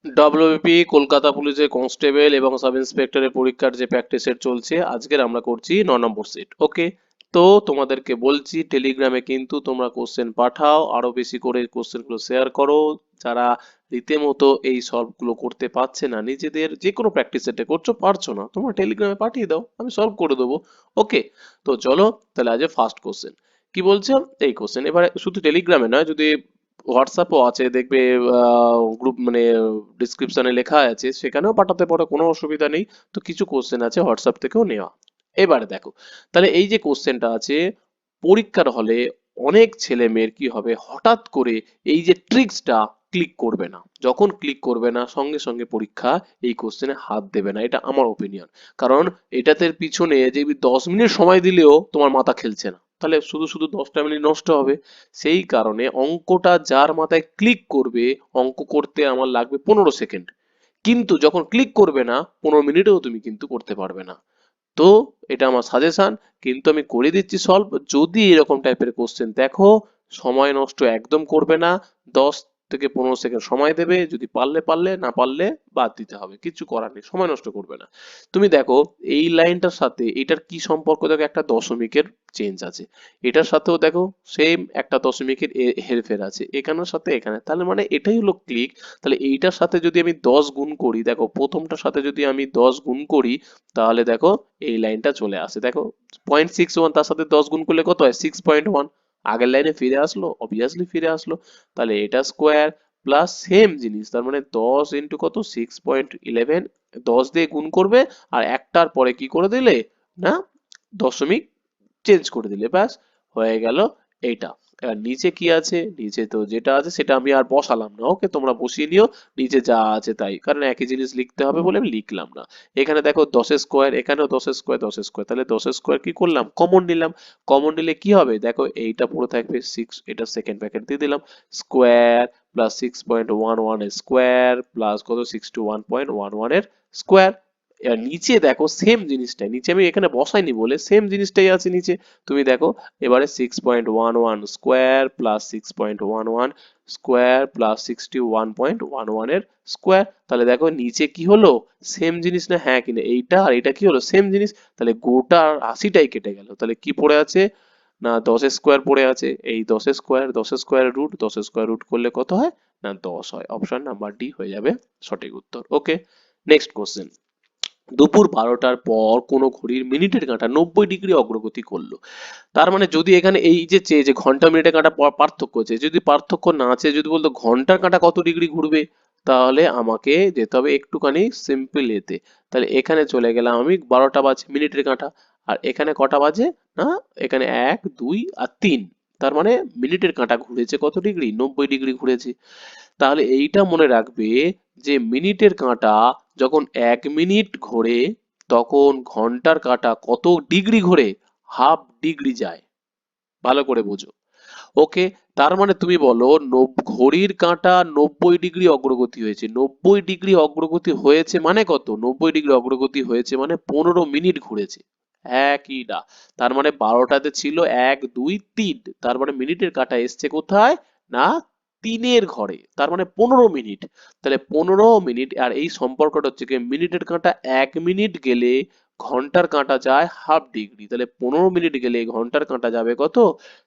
WBP Kolkata পুলিশের constable এবং sub ইন্সপেক্টরের পরীক্ষার যে প্র্যাকটিস সেট চলছে, আজকের আমরা করছি 9 নম্বর সেট। ওকে, তো তোমাদেরকে বলছি টেলিগ্রামে কিন্তু তোমরা কোশ্চেন পাঠাও, আরো বেশি করে কোশ্চেনগুলো শেয়ার করো। যারা রীতিমতো এই সলভ গুলো করতে পারছে না, নিজেদের যে কোনো প্র্যাকটিস সেটে করছো পারছো না, তোমরা টেলিগ্রামে পাঠিয়ে দাও, আমি সলভ করে দেবো। ওকে, তো চলো তাহলে আজ ফার্স্ট কোশ্চেন কি বলছে। এই কোশ্চেন এবারে শুধু টেলিগ্রামে নয়, যদি হোয়াটসঅ্যাপও আছে দেখবে, গ্রুপ মানে ডিসক্রিপশনে লেখা আছে, সেখানেও পাঠাতে পারো, কোনো অসুবিধা নেই। তো কিছু কোশ্চেন আছে হোয়াটসঅ্যাপ থেকেও নেওয়া। এবারে দেখো, তাহলে এই যে কোশ্চেনটা আছে, পরীক্ষার হলে অনেক ছেলে মেয়ের কি হবে, হঠাৎ করে এই যে ট্রিক্সটা ক্লিক করবে না, যখন ক্লিক করবে না সঙ্গে সঙ্গে পরীক্ষা এই কোশ্চেনে হাত দেবে না, এটা আমার ওপিনিয়ন। কারণ এটাতে পিছনে যে 10 মিনিট সময় দিলেও তোমার মাথা খেলছে না, তাহলে শুধু শুধু 10টা মিনিট নষ্ট হবে। সেই কারণে অঙ্কটা যার মাথায় ক্লিক করবে, অঙ্ক করতে আমার লাগবে 15 সেকেন্ড, কিন্তু যখন ক্লিক করবে না 15 মিনিটেও তুমি কিন্তু করতে পারবে না। তো এটা আমার সাজেশন, কিন্তু আমি করে দিচ্ছি সলভ। যদি এরকম টাইপের কোশ্চেন দেখো, সময় নষ্ট একদম করবে না, 10 থেকে 15 সেকেন্ড সময় দেবে, যদি পারলে পারলে, না পারলে বাদ দিতে হবে, কিছু করার নেই, সময় নষ্ট করবে না। তুমি দেখো এই লাইনটার সাথে এটার কি সম্পর্ক, দেখো একটা দশমিকের চেঞ্জ আছে, এটার সাথেও দেখো সেম একটা দশমিকের হেরফের আছে, এখানের সাথে এখানে, তাহলে মানে এটাই হলো ক্লিক। তাহলে এইটার সাথে যদি আমি 10 গুণ করি, দেখো প্রথমটার সাথে যদি আমি 10 গুণ করি, তাহলে দেখো এই লাইনটা চলে আসে, দেখো 0.61, তার সাথে 10 গুণ করলে কত হয় 6.1, আগের লাইনে ফিরে আসলো, অবভিয়াসলি ফিরে আসলো। তাহলে এটা স্কোয়ার প্লাস সেম জিনিস, তার মানে 10 ইন্টু কত 6.11, 10 দিয়ে গুণ করবে, আর একটার পরে কি করে দিলে না দশমিক চেঞ্জ করে দিলে, ব্যাস হয়ে গেল এইটা। এবার নিচে কি আছে, নিচে তো যেটা আছে সেটা আমি আর বসালাম না, ওকে তোমরা বসিয়ে নিও নিচে যা আছে তাই, কারণ একই জিনিস লিখতে হবে বলে আমি লিখলাম না। এখানে দেখো 10 স্কোয়ার, এখানেও 10 স্কোয়ার, 10 স্কোয়ার, তাহলে 10 স্কোয়ার কি করলাম, কমন নিলাম। কমন নিলে কি হবে, দেখো এইটা পুরো থাকবে 6, এটা সেকেন্ড ব্র্যাকেট দিয়ে দিলাম, স্কোয়ার প্লাস 6.11 এর স্কোয়ার প্লাস কত 61.11 এর স্কোয়ার। এবার নিচে দেখো সেম জিনিসটাই, নিচে আমি এখানে বসাইনি বলে সেম জিনিসটাই আছে নিচে। তুমি দেখো এবারে 6.11 স্কোয়ার প্লাস 6.11 স্কোয়ার প্লাস 61.11 এর স্কোয়ার, তাহলে দেখো নিচে কি হলো, সেম জিনিস না, হ্যাঁ কিনা, এইটা আর এটা কি হলো সেম জিনিস, তাহলে গোটা 80টাই কেটে গেল, তাহলে কি পড়ে আছে না 10 স্কোয়ার পড়ে আছে। এই 10 square, 10 square root, 10 square root করলে কত হয় না 10 হয়, অপশন নাম্বার ডি হয়ে যাবে সঠিক উত্তর। ওকে, নেক্সট কোশ্চেন। দুপুর 12টার পর কোনো ঘড়ির মিনিটের কাঁটা 90 ডিগ্রি অগ্রগতি করলো। তার মানে যদি এখানে এই যে চেয়ে যে ঘন্টা মিনিটের কাঁটা পার্থক্য আছে, যদি পার্থক্য না আছে, যদি বলতো ঘন্টার কাঁটা কত ডিগ্রি ঘুরবে, তাহলে আমাকে যেতে হবে একটুখানি সিম্পল এতে। তাহলে এখানে চলে গেলাম আমি, 12টা বাজে মিনিটের কাঁটা, আর এখানে কটা বাজে না, এখানে 1 2 আর 3, তার মানে মিনিটের কাঁটা ঘুরেছে কত ডিগ্রি, 90 ডিগ্রি ঘুরেছে। তাহলে এইটা মনে রাখবে যে মিনিটের কাঁটা যখন 1 মিনিট ঘোরে, তখন ঘন্টার কাঁটা কত ডিগ্রি ঘোরে, হাফ ডিগ্রি যায়, ভালো করে বোঝো। ওকে, তার মানে তুমি বলো ঘড়ির কাঁটা 90 ডিগ্রি অগ্রগতি হয়েছে, 90 ডিগ্রি অগ্রগতি হয়েছে মানে কত, 90 ডিগ্রি অগ্রগতি হয়েছে মানে 15 মিনিট ঘুরেছে। একই না, তার মানে 12টাতে ছিল 1 2 3, তার মানে মিনিটের কাঁটা এসছে কোথায় না 3-এর ঘরে, তার মানে 15 মিনিট। তাহলে 15 মিনিট, আর এই সম্পর্কটা হচ্ছে কি, মিনিটের কাঁটা 1 মিনিট গেলে ঘন্টার কাঁটা যায় হাফ ডিগ্রি, তাহলে 15 মিনিট গেলে ঘন্টার কাঁটা যাবে কত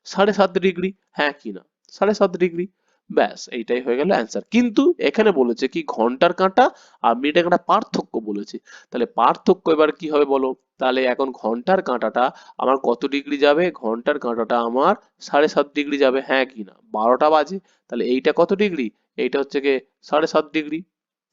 7.5 ডিগ্রি, হ্যাঁ কি না 7.5 ডিগ্রি। ব্যাস এইটাই হয়ে গেল অ্যান্সার। কিন্তু এখানে বলেছে কি ঘন্টার কাঁটা আর মিনিটের কাঁটা পার্থক্য বলেছে, তাহলে পার্থক্য এবার কি হবে বলো। তাহলে এখন ঘন্টার কাঁটাটা আমার কত ডিগ্রি যাবে, ঘন্টার কাঁটাটা আমার 7.5 ডিগ্রি যাবে, হ্যাঁ কি না 12টা বাজে, তাহলে এইটা কত ডিগ্রি, এইটা হচ্ছে গিয়ে 7.5 ডিগ্রি,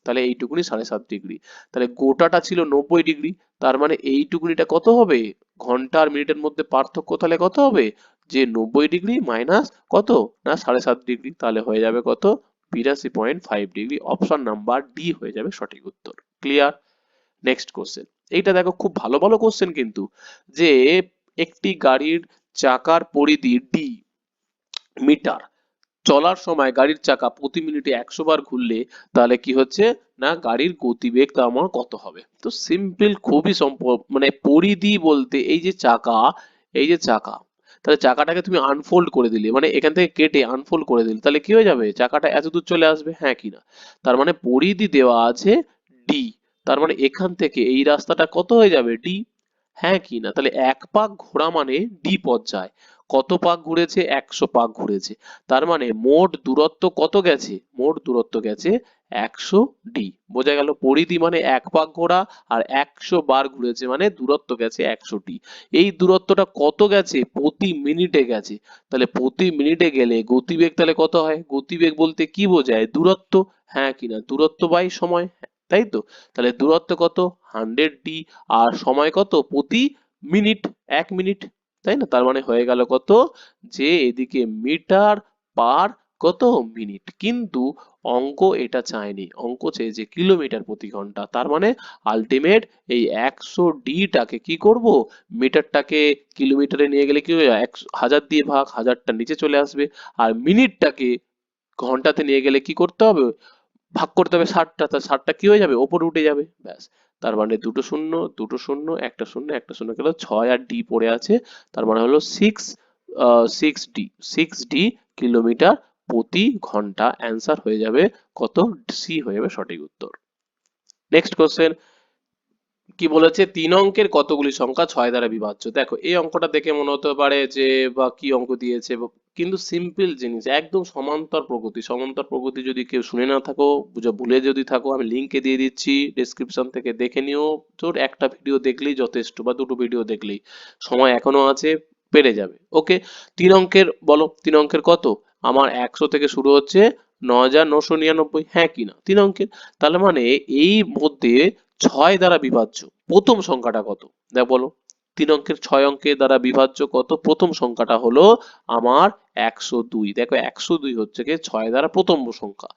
তাহলে এইটুকুনি 7.5 ডিগ্রি। তাহলে গোটাটা ছিল 90 ডিগ্রি, তার মানে এইটুকুনিটা কত হবে, ঘন্টা আর মিনিটের মধ্যে পার্থক্য তাহলে কত হবে, যে 90 ডিগ্রি মাইনাস কত না 7.5 ডিগ্রি, তাহলে হয়ে যাবে কত 82.5 ডিগ্রি, অপশন নাম্বার ডি হয়ে যাবে সঠিক উত্তর। ক্লিয়ার? Next question. এইটা দেখো খুব ভালো ভালো কোশ্চেন কিন্তু, যে একটি গাড়ির চাকার পরিধি ডি মিটার, চলার সময় গাড়ির চাকা প্রতি মিনিটে 100 বার ঘুরলে তাহলে কি হচ্ছে না গাড়ির গতিবেগ তা আমার কত হবে। তো সিম্পল, খুবই মানে পরিধি বলতে এই যে চাকা, এই যে চাকা, তাহলে চাকাটাকে তুমি আনফোল্ড করে দিলে, মানে এখান থেকে কেটে আনফোল্ড করে দিলে, তাহলে কি হয়ে যাবে, চাকাটা এত দূর চলে আসবে, হ্যাঁ কি না? তার মানে পরিধি দেওয়া আছে ডি, তার মানে এখান থেকে এই রাস্তাটা কত হয়ে যাবে, ডি, হ্যাঁ কি না? তাহলে এক পাক ঘোরা মানে ডি পথ যায়। কত পাক ঘুরেছে, 100 পাক ঘুরেছে। তার মানে মোট দূরত্ব কত গেছে, মোট দূরত্ব গেছে 100 ডি। বোঝা গেল? পরিধি মানে এক পাক ঘোরা, আর 100 বার ঘুরেছে মানে দূরত্ব গেছে 100 ডি। এই দূরত্বটা কত গেছে, প্রতি মিনিটে গেছে। তাহলে প্রতি মিনিটে গেলে গতিবেগ তাহলে কত হয়, গতিবেগ বলতে কি বোঝায়, দূরত্ব, হ্যাঁ কি না? দূরত্ব বাই সময়, তাই তো? তাহলে দূরত্ব কত, 100 ডি, আর সময় কত, প্রতি মিনিট, 1 মিনিট, তাই না? তার মানে হয়ে গেল কত, যে এদিকে মিটার পার কত মিনিট, কিন্তু অঙ্ক এটা চায়নি, অঙ্ক চেয়েছে কিলোমিটার প্রতি ঘন্টা। তার মানে আলটিমেট এই 100 ডি টাকে কি করব, মিটারটাকে কিলোমিটারে নিয়ে গেলে কি হবে, 1000 দিয়ে ভাগ, হাজারটা নিচে চলে আসবে। আর মিনিটটাকে ঘন্টাতে নিয়ে গেলে কি করতে হবে, ভাগ করতে হবে 60টা, তা 60টা কি হয়ে যাবে, ওপরে উঠে যাবে, ব্যাস। তার মানে দুটো শূন্য, দুটো শূন্য, একটা শূন্য, একটা শূন্য গেল, 6 আর ডি পড়ে আছে। তার মানে হলো সিক্স ডি কিলোমিটার প্রতি ঘন্টা। অ্যান্সার হয়ে যাবে কত, সি হয়ে যাবে সঠিক উত্তর। নেক্সট কোশ্চেন, কি বলেছে, 3 অঙ্কের কতগুলি সংখ্যা 6 দ্বারা বিভাজ্য? দেখো এই অঙ্কটা দেখে মনে হতে পারে যে বা কি অঙ্ক দিয়েছে, কিন্তু সিম্পল জিনিস, একদম সমান্তর প্রগতি। সমান্তর প্রগতি যদি কেউ শুনে না থাকো, ভুলে যদি থাকো, আমি লিঙ্কে দিয়ে দিচ্ছি, ডেসক্রিপশন থেকে দেখে নিও। তোর একটা ভিডিও দেখলেই যথেষ্ট, বা দুটো ভিডিও দেখলেই, সময় এখনো আছে, পেরে যাবে। ওকে, 3 অঙ্কের বলো, 3 অঙ্কের কত, আমার 100 থেকে শুরু হচ্ছে 9999, হ্যাঁ কি না? 3 অঙ্কের, তাহলে মানে এই মধ্যে 6 দ্বারা বিভাজ্য প্রথম সংখ্যাটা কত, দেখ বলো। 3 অঙ্কের 6 অঙ্কের দ্বারা বিভাজ্য কত, প্রথম সংখ্যাটা হলো আমার 102। দেখো 102 হচ্ছে কি 6 দ্বারা প্রথম সংখ্যা।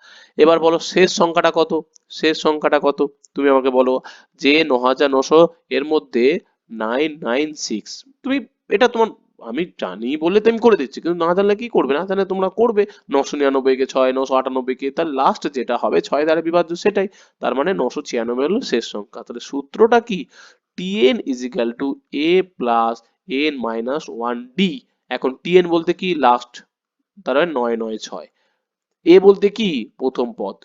এবার বলো শেষ সংখ্যাটা কত, শেষ সংখ্যাটা কত, তুমি আমাকে বলো। যে 9900 এর মধ্যে 996, তুমি এটা তোমার, আমি জানি বলে তো আমি করে দিচ্ছি, কিন্তু না জানলে কি করবে, না জানলে তোমরা করবে। 999 কে 6, 998 কে, তার লাস্ট যেটা হবে 6 দ্বারা বিভাজ্য সেটাই। তার মানে 996 হলো শেষ সংখ্যা। তাহলে সূত্রটা কি, tn is equal to a plus n minus 1d। এখন tn বলতে কি, লাস্ট, তার মানে 996। এ বলতে কি, প্রথম পদ,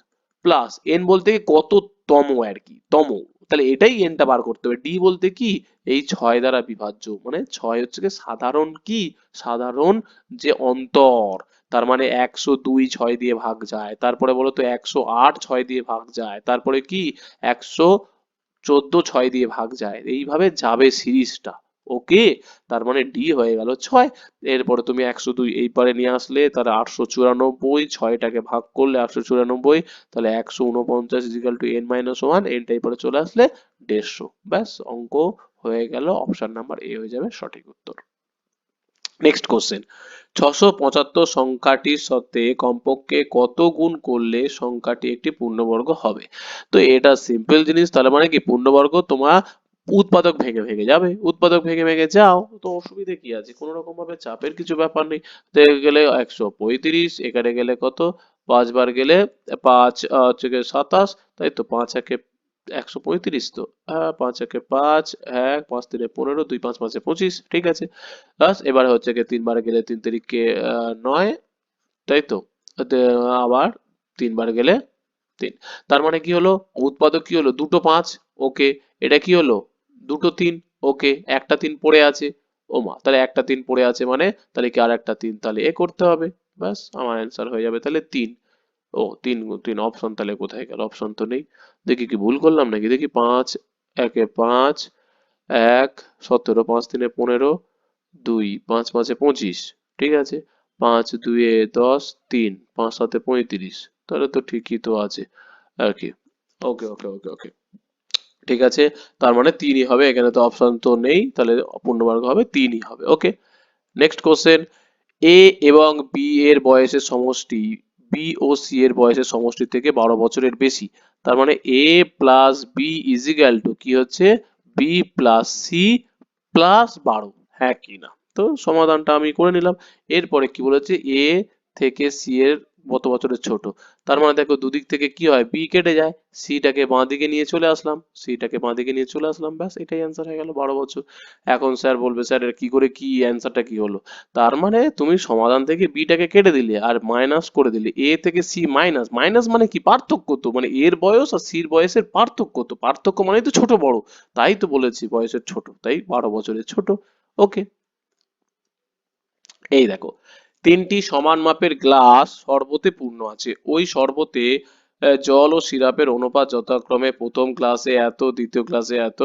প্লাস এন বলতে কি কততম আর কি, তম, তাহলে এটাই এনটা বার করতে হবে। ডি বলতে কি, এই 6 দ্বারা বিভাজ্য, মানে 6 হচ্ছে কি সাধারণ, কি সাধারণ যে অন্তর। তার মানে 102 6 দিয়ে ভাগ যায়, তারপরে বলো তো 108 6 দিয়ে ভাগ যায়, তারপরে কি 114 6 দিয়ে ভাগ যায়, এইভাবে যাবে সিরিজটা। ওকে, তার মানে ডি হয়ে গেল 6। এরপরে তুমি 102 এই পারে নিয়ে আসলে, তাহলে 894, 6টাকে ভাগ করলে 894, তাহলে 149 is equal to n minus one, এনটা এই পারে চলে আসলে 150। ব্যাস, অঙ্ক হয়ে গেল, অপশন নাম্বার এ হয়ে যাবে সঠিক উত্তর। নেক্সট কোশ্চেন, 675 সংখ্যাটির সাথে কমপক্ষে কত গুণ করলে সংখ্যাটি একটি পূর্ণবর্গ হবে? তো এটা সিম্পল জিনিস, তাহলে মানে কি পূর্ণবর্গ তোমার উৎপাদক ভেঙে ভেঙে যাবে, উৎপাদক ভেঙে ভেঙে যাও, তো অসুবিধে কি আছে, কোনো রকম ভাবে চাপের কিছু ব্যাপার নেই। দেখে গেলে 135, এখানে গেলে কত, 5 বার গেলে 5 হচ্ছে গিয়ে 27, তাই তো, 5 একে 135, তো হ্যাঁ, 5 একে 5, 1 5 3 15, 2 5 5 25, ঠিক আছে। ব্যাস, এবারে হচ্ছে গিয়ে 3 বার গেলে 3 তারিখে 9, তাই তো। আবার 3 বার গেলে 3। তার মানে কি হলো, উৎপাদক কি হলো, দুটো 5। ওকে, এটা কি হলো, দুটো 3। ওকে, একটা 3 পড়ে আছে। ও মা, তাহলে একটা 3 পড়ে আছে মানে, তাহলে কি আর একটা 3, তাহলে এ করতে হবে। ব্যাস, আমার অ্যান্সার হয়ে যাবে তাহলে 3। ও 3 3 অপশন তাহলে কোথায় গেল, অপশন তো নেই। দেখি কি ভুল করলাম নাকি, দেখি 5 একে 5, 1 17, 5 3 15, 2 5 5 25, ঠিক আছে। 5 2 10, 3 5 7 35, তাহলে তো ঠিকই তো আছে আর কি। ওকে ওকে ওকে ওকে, ঠিক আছে। তার মানে 3ই হবে, এখানে তো অপশন তো নেই, তাহলে পূর্ণবর্গ হবে 3ই হবে। ওকে, নেক্সট কোশ্চেন, এ এবং বি এর বয়সের সমষ্টি বি ও সি এর বয়সের সমষ্টি থেকে 12 বছরের বেশি। তার মানে এ প্লাস বি ইজিক্যাল টু কি হচ্ছে, বি প্লাস সি প্লাস 12, হ্যাঁ কি না? তো সমাধানটা আমি করে নিলাম। এরপরে কি বলেছে, এ থেকে সি এর কত বছরের ছোট। তার মানে দেখো দুদিক থেকে কি হয়, বি কেটে যায়, সিটাকে বাঁ দিকে নিয়ে চলে আসলাম, সিটাকে বাঁ দিকে নিয়ে চলে আসলাম, ব্যাস এটাই অ্যান্সার হয়ে গেল 12 বছর। এখন স্যার বলবে স্যার এর কি করে, কি অ্যান্সারটা কি হলো? তার মানে তুমি সমাধান থেকে বিটাকে কেটে দিলে আর মাইনাস করে দিলে, এ থেকে সি মাইনাস, মাইনাস মানে কি পার্থক্য, তো মানে এর বয়স আর সির বয়সের পার্থক্য, তো পার্থক্য মানে তো ছোট বড়, তাই তো বলেছি বয়সের ছোট, তাই 12 বছরের ছোট। ওকে, এই দেখো, তিনটি সমান মাপের গ্লাস শরবতে পূর্ণ আছে, ওই শরবতে জল ও সিরাপের অনুপাত যথাক্রমে প্রথম গ্লাসে এত, দ্বিতীয় গ্লাসে এত,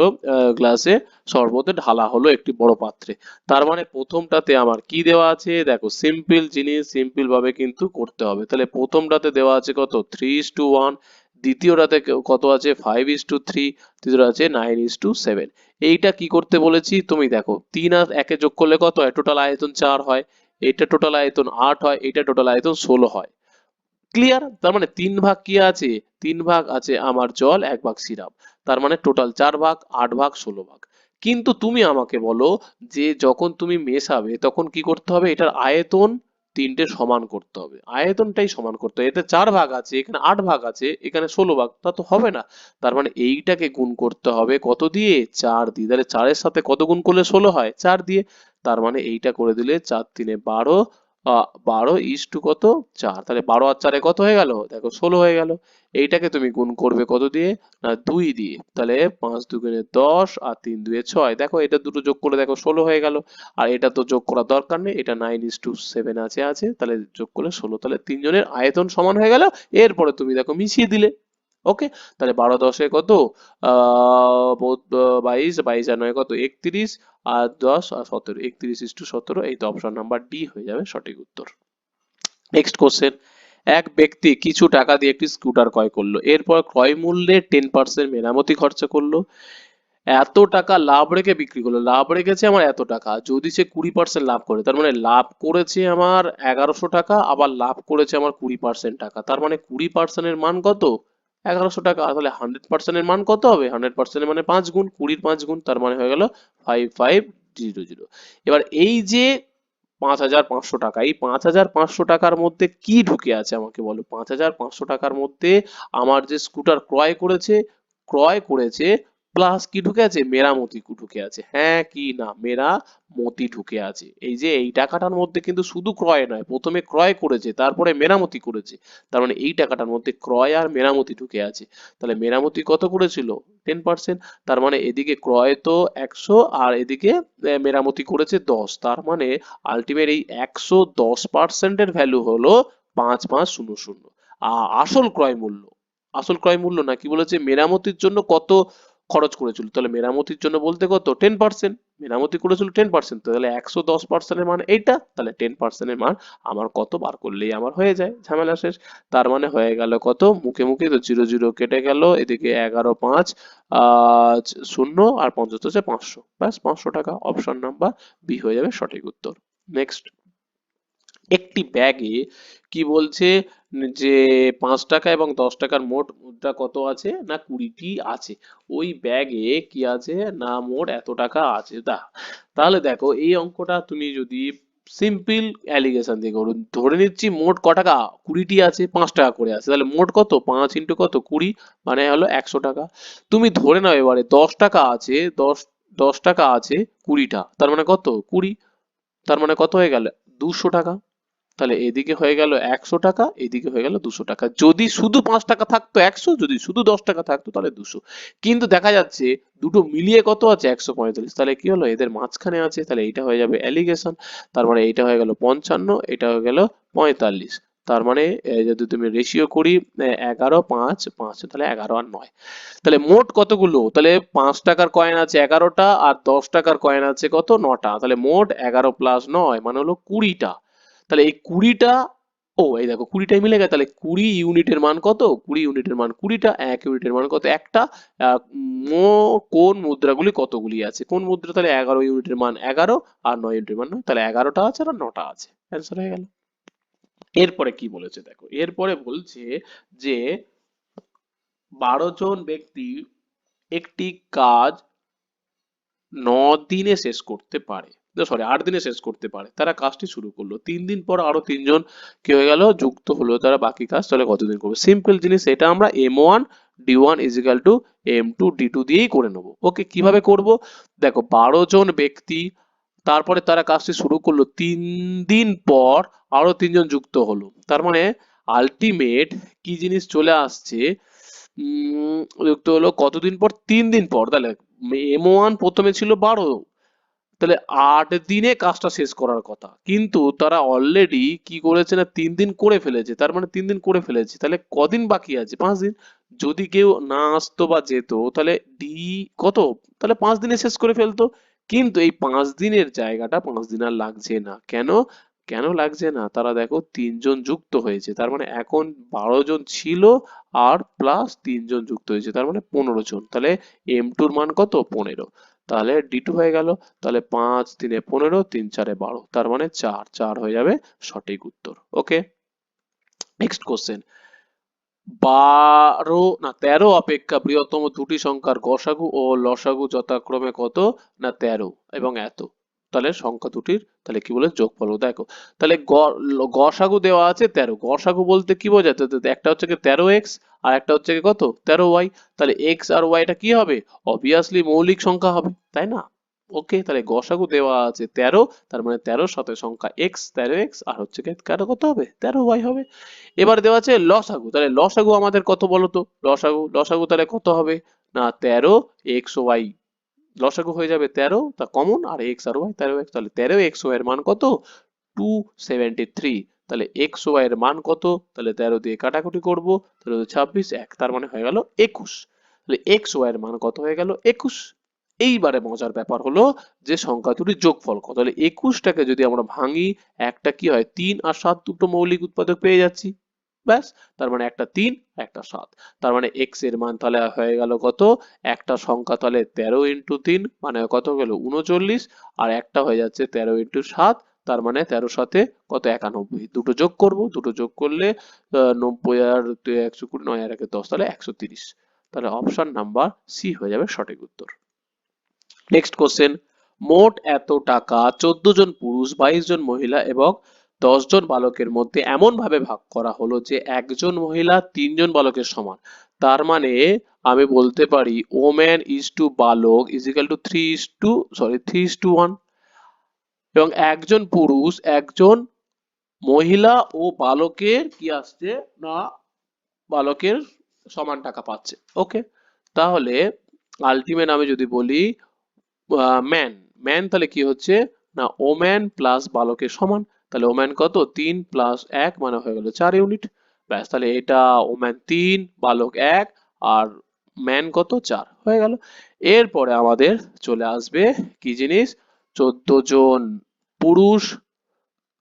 গ্লাসে শরবতে ঢালা হলো একটি বড় পাত্রে। তার মানে প্রথমটাতে আমার কি দেওয়া আছে, দেখো সিম্পল জিনিস, সিম্পল ভাবে কিন্তু করতে হবে। তাহলে প্রথমটাতে দেওয়া আছে কত, 3:1, দ্বিতীয়টাতে কত আছে, 5:3, তৃতীয়টা আছে 9:7। এইটা কি করতে বলেছি তুমি দেখো, 3 আর 1 যোগ করলে কত হয়, টোটাল আয়তন 4 হয়, এটা টোটাল আয়তন 8 হয়, এটা টোটাল আয়তন 16 হয়। ক্লিয়ার? তার মানে 3 ভাগ কি আছে, 3 ভাগ আছে আমার জল, 1 ভাগ সিরাপ, তার মানে টোটাল 4 ভাগ, 8 ভাগ, 16 ভাগ। কিন্তু তুমি আমাকে বলো যে যখন তুমি মেশাবে তখন কি করতে হবে, এটার আয়তন তিনটে সমান করতে হবে, আয়তনটাই সমান করতে হবে। এতে 4 ভাগ আছে, এখানে 8 ভাগ আছে, এখানে 16 ভাগ, তা তো হবে না। তার মানে এইটাকে গুণ করতে হবে কত দিয়ে, 4 দিয়ে। তাহলে 4-এর সাথে কত গুণ করলে 16 হয়, 4 দিয়ে। তার মানে এইটা করে দিলে 4×3 = 12, 12 কত, 4। তাহলে 12 আর 4-এ কত হয়ে গেল, দেখো 16 হয়ে গেল। এইটাকে তুমি গুণ করবে কত দিয়ে, না 2 দিয়ে। তাহলে 5×2 = 10 আর 3×2 = 6, দেখো এটা দুটো যোগ করে দেখো 16 হয়ে গেল। আর এটা তো যোগ করার দরকার নেই, এটা 9:7 আছে, তাহলে যোগ করলে 16, তাহলে তিনজনের আয়তন সমান হয়ে গেল। এরপরে তুমি দেখো মিশিয়ে দিলে। ওকে, তাহলে 12×10 কত, 22, 22 আর 9 কত, 31, আর 10 আর 17, 31:17, এই তো অপশন নাম্বার ডি হয়ে যাবে সঠিক উত্তর। নেক্সট কোশ্চেন, এক ব্যক্তি কিছু টাকা দিয়ে একটি স্কুটার ক্রয় করলো, এরপর ক্রয় মূল্যের 10% মেরামতি খরচা করলো, এত টাকা লাভ রেখে বিক্রি করলো, লাভ রেখেছে আমার এত টাকা, যদি সে 20% লাভ করে, তার মানে লাভ করেছে আমার 1100 টাকা, আবার লাভ করেছে আমার 20% টাকা, তার মানে 20%-এর মান কত, 1100 টাকা। তাহলে 100%-এর মান কত হবে, 100%-এর মানে 5 গুণ, 20-র 5 গুণ, তার মানে হয়ে গেল 5500। এবার এই যে 5500 টাকা, এই 5500 টাকার মধ্যে কি ঢুকে আছে আমাকে বলো, 5500 টাকার মধ্যে আমার যে স্কুটার ক্রয় করেছে প্লাস কি ঢুকে আছে, মেরামতি ঢুকে আছে, হ্যাঁ কি না, মেরামতি ঢুকে আছে। এই যে এই টাকাটার মধ্যে কিন্তু শুধু ক্রয় নয়, প্রথমে ক্রয় করেছে তারপরে মেরামতি করেছে, তার মানে এই টাকাটার মধ্যে ক্রয় আর মেরামতি ঢুকে আছে। তাহলে মেরামতি কত করেছিল, 10%, তার মানে এদিকে ক্রয় তো 100 আর এদিকে মেরামতি করেছে 10, তার মানে আলটিমেট এই 110%-এর ভ্যালু হলো 5500। আসল ক্রয় মূল্য, আসল ক্রয় মূল্য না, কি বলেছে, মেরামতির জন্য কত খরচ করেছিল, তাহলে মেরামতির জন্য বলতে কত, 10%, মেরামতি করেছিল 10%, তাহলে 110%-এর মান এইটা, তাহলে 10%-এর মান আমার কত বার করলেই আমার হয়ে যায়, ঝামেলা শেষ। তার মানে হয়ে গেল কত, মুখে মুখে তো 0 0 কেটে গেল, এদিকে 11 5 শূন্য, আর 50 হচ্ছে 500, ব্যাস 500 টাকা, অপশন নাম্বার বি হয়ে যাবে সঠিক উত্তর। নেক্সট, একটি ব্যাগে কি বলছে, যে 5 টাকা এবং 10 টাকার মোট মুদ্রা কত আছে, না 20টি আছে, ওই ব্যাগে কি আছে, না মোট এত টাকা আছে। তাহলে দেখো এই অঙ্কটা তুমি যদি সিম্পল অ্যালিগেশন দিয়ে করো, ধরে নিচ্ছি মোট ক টাকা, 20টি আছে, 5 টাকা করে আছে, তাহলে মোট কত, 5 ইন্টু কত, 20, মানে হলো 100 টাকা। তুমি ধরে নাও এবারে 10 টাকা আছে, 10 টাকা আছে 20টা, তার মানে কত, 20, তার মানে কত হয়ে গেল, 200 টাকা। তাহলে এদিকে হয়ে গেল 100 টাকা, এদিকে হয়ে গেল 200 টাকা। যদি শুধু 5 টাকা থাকতো 100, যদি শুধু 10 টাকা থাকতো তাহলে 200, কিন্তু দেখা যাচ্ছে দুটো মিলিয়ে কত আছে, 145, তাহলে কি হলো, এদের মাঝখানে আছে, তাহলে এইটা হয়ে যাবে অ্যালিগেশন। তার মানে এইটা হয়ে গেল 55, এটা হয়ে গেল 45। তার মানে যদি তুমি রেশিও করি 11 5 5, তাহলে 11 আর 9, তাহলে মোট কতগুলো, তাহলে 5 টাকার কয়েন আছে 11টা, আর 10 টাকার কয়েন আছে কত, 9টা, তাহলে মোট 11 প্লাস 9 মানে হলো 20টা। তাহলে এই 20টা, ও এই দেখো 20টাই মিলে গেছে, তাহলে 20 ইউনিটের মান কত, 20 ইউনিটের মান 20টা, 1 ইউনিটের মান কত, একটা। কোন মুদ্রাগুলি কতগুলি আছে, কোন মুদ্রা, তাহলে 11 ইউনিটের মান 11, আর 9 ইউনিটের মান 9, তাহলে 11টা আছে আর 9টা আছে, অ্যান্সার হয়ে গেল। এরপরে কি বলেছে দেখো, এরপরে বলছে যে 12 জন ব্যক্তি একটি কাজ 9 দিনে শেষ করতে পারে, সরি 8 দিনে শেষ করতে পারে, তারা কাজটি শুরু করলো। 3 দিন পর আরো 3জন কি হয়ে গেল, যুক্ত হলো, তারা বাকি কাজ তাহলে কতদিন করবে? সিম্পল জিনিস, এটা আমরা M1 D1 is equal two M2 D2 দিয়েই করে নেবো। ওকে, কিভাবে করব? দেখো 12 জন ব্যক্তি, তারপরে তারা কাজটি শুরু করলো, 3 দিন পর আরো 3জন যুক্ত হলো, তার মানে আলটিমেট কি জিনিস চলে আসছে, যুক্ত হলো কতদিন পর? 3 দিন পর। তাহলে M1 প্রথমে ছিল 12, তাহলে 8 দিনে কাজটা শেষ করার কথা, কিন্তু তারা অলরেডি কি করেছে না 3 দিন করে ফেলেছে, তার মানে 3 দিন করে ফেলেছে, তাহলে কদিন বাকি আছে? 5 দিন। যদি কেউ না আসতো বা যেত, তাহলে ডি কত, তাহলে 5 দিনে শেষ করে ফেলতো। কিন্তু এই 5 দিনের জায়গাটা 5 দিন আর লাগছে না। কেন? কেন লাগছে না? তারা দেখো 3জন যুক্ত হয়েছে, তার মানে এখন 12 জন ছিল আর প্লাস 3জন যুক্ত হয়েছে, তার মানে 15 জন। তাহলে M2 এর মান কত? 15। তাহলে D2 হয়ে গেল। তাহলে 5 3 15, 3 4 12, তার মানে 4, 4 হয়ে যাবে সঠিক উত্তর। ওকে, নেক্সট কোশ্চেন। 13 অপেক্ষা বৃহত্তম দুটি সংখ্যার গসাগু ও লসাগু যথাক্রমে কত? না 13 এবং এত। তাহলে সংখ্যা দুটির তাহলে কি বলে যোগফল? দেখো তাহলে গসাগু দেওয়া আছে 13, গসাগু বলতে কি বোঝায়? একটা হচ্ছে কি 13x আর একটা হচ্ছে কি কত? 13y। তাহলে x আর y টা কি হবে? অবভিয়াসলি মৌলিক সংখ্যা হবে, তাই না? ওকে, তাহলে গসাগু দেওয়া আছে 13, তার মানে 13 সাথে সংখ্যা x 13x আর হচ্ছে কি কত হবে? 13y হবে। এবার দেওয়া আছে লসাগু, তাহলে লসাগু আমাদের কত বলতো? লসাগু তাহলে কত হবে? না 13 x y, লসাগু হয়ে যাবে 13, তা কমন, আর x আর y 13x, তাহলে 13x y এর মান কত? 273। তাহলে x y এর মান কত? তাহলে 13 দিয়ে কাটাকুটি করব, তাহলে 26 1, তার মানে হয়ে গেল 21। তাহলে x y এর মান কত হয়ে গেল? 21। এইবারে মজার ব্যাপার হলো যে সংখ্যা দুটির যোগফল কত। তাহলে 21টাকে যদি আমরা ভাঙি, একটা কি হয় 3 আর 7 দুটো মৌলিক উৎপাদক পেয়ে যাচ্ছি, ব্যাস। তার মানে একটা 3 একটা 7, তার মানে x এর মান তাহলে হয়ে গেল কত? একটা সংখ্যা তাহলে 13 ইন্টু 3 মানে কত গেল? 39, আর একটা হয়ে যাচ্ছে 13 ইন্টু 7, তার মানে 13 সাথে কত? 91। দুটো যোগ করব, দুটো যোগ করলে 90 আর 120, 9 আর 10, তাহলে 130। তাহলে অপশন নাম্বার সি হয়ে যাবে সঠিক উত্তর। Next question. মোট এত টাকা 14 জন পুরুষ, 22 জন মহিলা এবং 10 জন বালকের মধ্যে এমন ভাবে ভাগ করা হলো যে একজন মহিলা 3 জন বালকের সমান। তার মানে আমি বলতে পারি ওম্যান ইজ টু বালক ইজ ইকাল টু 3:1, এবং একজন পুরুষ একজন মহিলা ও বালকের কি আসছে না বালকের সমান টাকা পাচ্ছে। ওকে, তাহলে আলটিমেট আমি যদি বলি ম্যান, ম্যান তাহলে কি হচ্ছে না ওম্যান প্লাস বালকের সমান, তাহলে ওম্যান কত? 3 প্লাস 1 মানে হয়ে গেল 4 ইউনিট, ব্যাস। তাহলে এটা ওম্যান 3 বালক 1 আর ম্যান কত? 4 হয়ে গেল। এরপরে আমাদের চলে আসবে কি জিনিস? 14 জন পুরুষ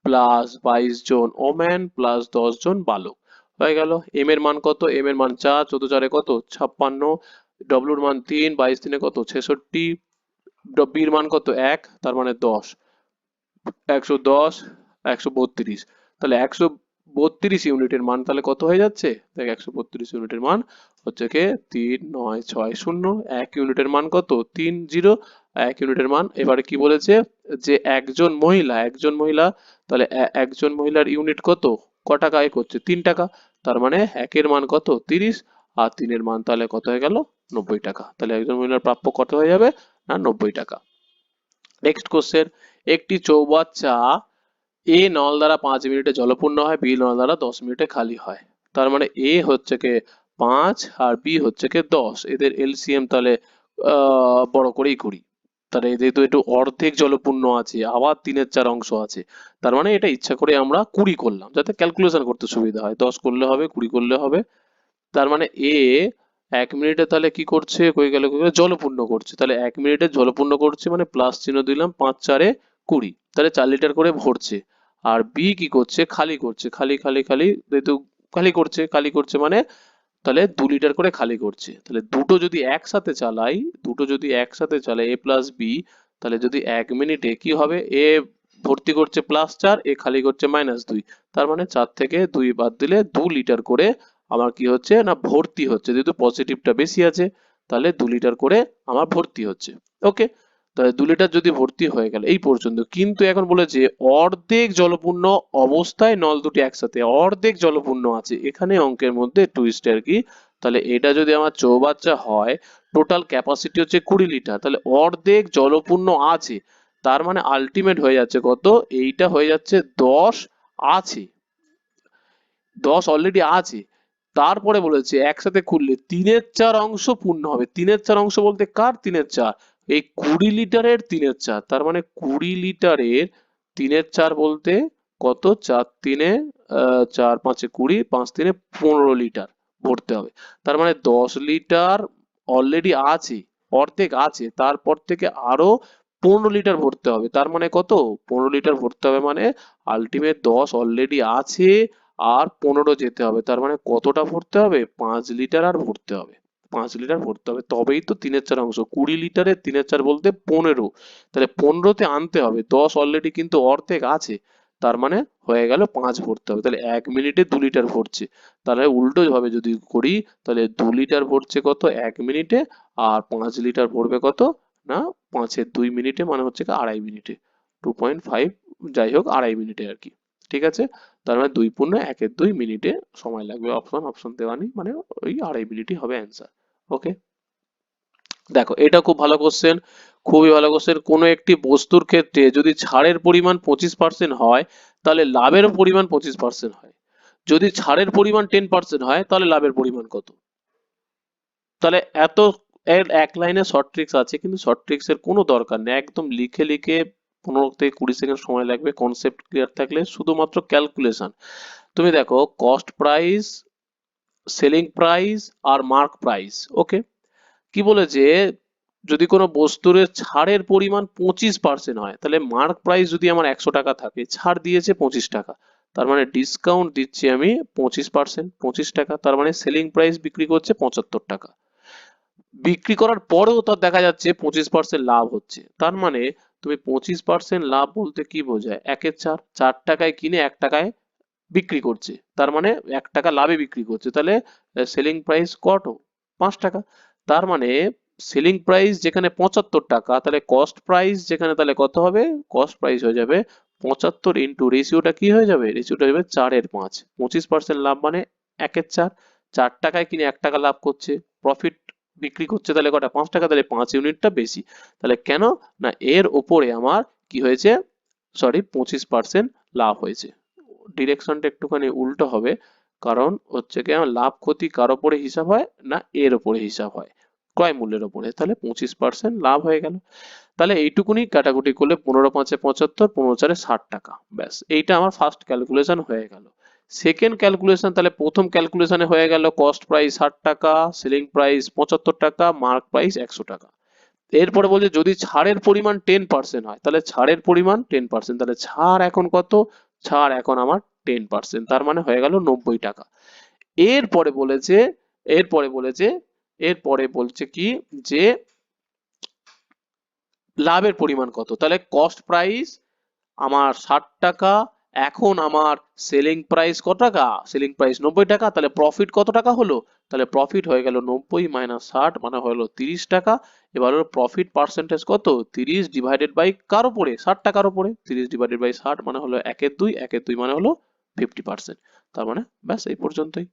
প্লাস 22 জন ওম্যান প্লাস 10 জন বালক হয়ে গেল। এম এর মান কত? এম এর মান 4, 14 4 কত? 56, ডব্লিউর মান 3, 22 3 কত? 66, বির মান কত? 1, তার মানে 10, 110, 132, তাহলে 132 ইউনিটের মান তাহলে কত হয়ে যাচ্ছে? দেখ 132 ইউনিটের মান হচ্ছে কি 3960, 1 ইউনিটের মান কত? 30, 1 ইউনিটের মান। এবারে কি বলেছে যে একজন মহিলা, তাহলে একজন মহিলার ইউনিট কত? ক টাকা আয় করছে? 3 টাকা, তার মানে একের মান কত? 30, আর 3 এর মান তাহলে কত হয়ে গেল? 90 টাকা। তাহলে একজন মহিলার প্রাপ্য কত হয়ে যাবে? না 90 টাকা। Next question. একটি চৌবাচ্চা এ নল দ্বারা 5 মিনিটে জলপূর্ণ হয়, বি নল দ্বারা 10 মিনিটে খালি হয়। তার মানে এ হচ্ছে কে 5 আর বি হচ্ছে কে 10, এদের এলসিএম তাহলে বড় করেই করি। তাহলে এদের তো একটু অর্ধেক জলপূর্ণ আছে, আবার 3/4 অংশ আছে, তার মানে এটা ইচ্ছা করে আমরা 20 করলাম যাতে ক্যালকুলেশন করতে সুবিধা হয়। 10 করলে হবে, 20 করলে হবে। তার মানে এ 1 মিনিটে তাহলে কি করছে? কই গেল জলপূর্ণ করছে, তাহলে 1 মিনিটে জলপূর্ণ করছে মানে প্লাস চিহ্ন দিলাম, 5 4 20, তাহলে 4 লিটার করে ভরছে। আর বি কি করছে? খালি করছে, খালি খালি খালি, যেহেতু খালি করছে মানে তাহলে 2 লিটার করে খালি করছে। তাহলে দুটো যদি একসাথে চালাই এ প্লাস বি, তাহলে যদি 1 মিনিটে কি হবে? এ ভর্তি করছে +4, এ খালি করছে -2, তার মানে 4 থেকে 2 বাদ দিলে 2 লিটার করে আমার কি হচ্ছে না ভর্তি হচ্ছে, যেহেতু পজিটিভটা বেশি আছে তাহলে 2 লিটার করে আমার ভর্তি হচ্ছে। ওকে, তাহলে 2 লিটার যদি ভর্তি হয়ে গেল এই পর্যন্ত, কিন্তু এখন বলেছে অর্ধেক জলপূর্ণ অবস্থায় নল দুটি একসাথে, অর্ধেক জলপূর্ণ আছে, এখানে অঙ্কের মধ্যে টুইস্ট আর কি। তাহলে এটা যদি আমার চৌবাচ্চা হয়, টোটাল ক্যাপাসিটি হচ্ছে 20 লিটার, তাহলে অর্ধেক জলপূর্ণ আছে, তার মানে আলটিমেট হয়ে যাচ্ছে কত, এইটা হয়ে যাচ্ছে 10 আছে, 10 অলরেডি আছে। তারপরে বলেছে একসাথে খুললে 3/4 অংশ পূর্ণ হবে। 3/4 অংশ বলতে কার 3/4? এই 20 লিটারের 3/4, তার মানে 20 লিটারের 3/4 বলতে কত, 4 3 4 5 20, 5 3 15 লিটার ভরতে হবে। তার মানে 10 লিটার অলরেডি আছে, অর্ধেক আছে, তারপর থেকে আরো 15 লিটার ভরতে হবে, তার মানে কত, 15 লিটার ভরতে হবে, মানে আলটিমেট 10 অলরেডি আছে আর 15 যেতে হবে, তার মানে কতটা ভরতে হবে, 5 লিটার আর ভরতে হবে, 5 লিটার ভরতে হবে, তবেই তো 3/4 অংশ, 20 লিটারের 3/4 বলতে 15, তাহলে 15তে আনতে হবে, 10 অলরেডি কিন্তু অর্ধেক আছে, তার মানে হয়ে গেল 5 ভরতে হবে, তাহলে 1 মিনিটে 2 লিটার ভরছে। তাহলে উল্টো ভাবে যদি করি, তাহলে 2 লিটার ভরছে কত 1 মিনিটে, আর 5 লিটার ভরবে কত না 5 এর 2 মিনিটে, মানে হচ্ছে কি 2.5 মিনিটে, 2.5, যাই হোক 2.5 মিনিটে আর কি। ঠিক আছে, তার মানে 2 পূর্ণ 1 এর 2 মিনিটে সময় লাগবে, অপশন দেওয়া নেই, মানে ওই 2.5 মিনিটই হবে অ্যান্সার। ওকে, দেখো এটা খুব ভালো কোশ্চেন, খুবই ভালো কোশ্চেন। কোনো একটি বস্তুর ক্ষেত্রে যদি ছাড়ের পরিমাণ 25% হয়, তাহলে লাভের পরিমাণ 25% হয়। যদি ছাড়ের পরিমাণ 10% হয়, তাহলে লাভের পরিমাণ কত? তাহলে এত এর এক লাইনে শর্ট ট্রিক্স আছে, কিন্তু শর্ট ট্রিক্স এর কোনো দরকার নেই, একদম লিখে লিখে 15 থেকে 20 সেকেন্ড সময় লাগবে, কনসেপ্ট ক্লিয়ার থাকলে, শুধুমাত্র ক্যালকুলেশন। তুমি দেখো কস্ট প্রাইস, সেলিং প্রাইস আর মার্ক প্রাইস। ওকে, কি বলেছে, যদি কোনো বস্তুর ছাড়ের পরিমাণ 25% হয়, তাহলে মার্ক প্রাইস যদি আমার 100 টাকা থাকে, ছাড় দিয়েছে 25 টাকা, তার মানে ডিসকাউন্ট দিচ্ছি আমি 25%, 25 টাকা, তার মানে সেলিং প্রাইস বিক্রি করছে 75 টাকা, বিক্রি করার পরেও তার দেখা যাচ্ছে 25% লাভ হচ্ছে, তার মানে তুমি 25% লাভ বলতে কি বোঝায়, 1/4, 4 টাকায় কিনে 1 টাকায় বিক্রি করছে, তার মানে 1 টাকা লাভে বিক্রি করছে, তাহলে সেলিং প্রাইস কত, 5 টাকা, তার মানে সেলিং প্রাইস যেখানে 75 টাকা, তাহলে কস্ট প্রাইস যেখানে, তাহলে কত হবে, কস্ট প্রাইস হয়ে যাবে 75 ইন্টু রেশিওটা কি হয়ে যাবে, রেশিওটা হয়ে যাবে 4/5, 25% লাভ মানে 1/4, 4 টাকায় কিনে 1 টাকা লাভ করছে, প্রফিট বিক্রি করছে তাহলে কটা, 5 টাকা, তাহলে 5 ইউনিটটা বেশি, তাহলে কেন না এর ওপরে আমার কি হয়েছে, সরি 25% লাভ হয়েছে। ডিরেকশনটা একটুখানি উল্টো হবে, কারণ হচ্ছে কি আমার লাভ ক্ষতি কার উপরে হিসাব হয় না, এর উপরে হিসাব হয়, ক্রয় মূল্যের উপরে, তাহলে 25% লাভ হয়ে গেল। তাহলে এইটুকুনি কাটাকুটি করলে 15 5 75, 15 4 60 টাকা, ব্যাস এইটা আমার ফার্স্ট ক্যালকুলেশন হয়ে গেল। সেকেন্ড ক্যালকুলেশন, তাহলে প্রথম ক্যালকুলেশনে হয়ে গেল কস্ট প্রাইস 60 টাকা, সেলিং প্রাইস 75 টাকা, মার্ক প্রাইস 100 টাকা। এরপরে বলছে যদি ছাড়ের পরিমাণ 10% হয়, তাহলে ছাড়ের পরিমাণ 10%, তাহলে ছাড় এখন কত, ছাড় এখন আমার 10%, তার মানে হয়ে গেল 90 টাকা। এরপরে বলেছে, এরপরে বলেছে, এরপরে বলছে কি যে লাভের পরিমাণ কত, তাহলে কস্ট প্রাইস আমার 60 টাকা, এখন আমার সেলিং প্রাইস কত টাকা, সেলিং প্রাইস 90 টাকা, তাহলে প্রফিট কত টাকা হলো, তাহলে প্রফিট হয়ে গেল 90 মাইনাস 60, মানে হলো 30 টাকা। এবার হলো প্রফিট পার্সেন্টেজ কত, 30 ডিভাইডেড বাই কার উপরে, 60 টাকার উপরে, 30 ডিভাইডেড বাই 60 মানে হলো 1/2, 1/2 মানে হলো 50%, তার মানে ব্যাস এই পর্যন্তই।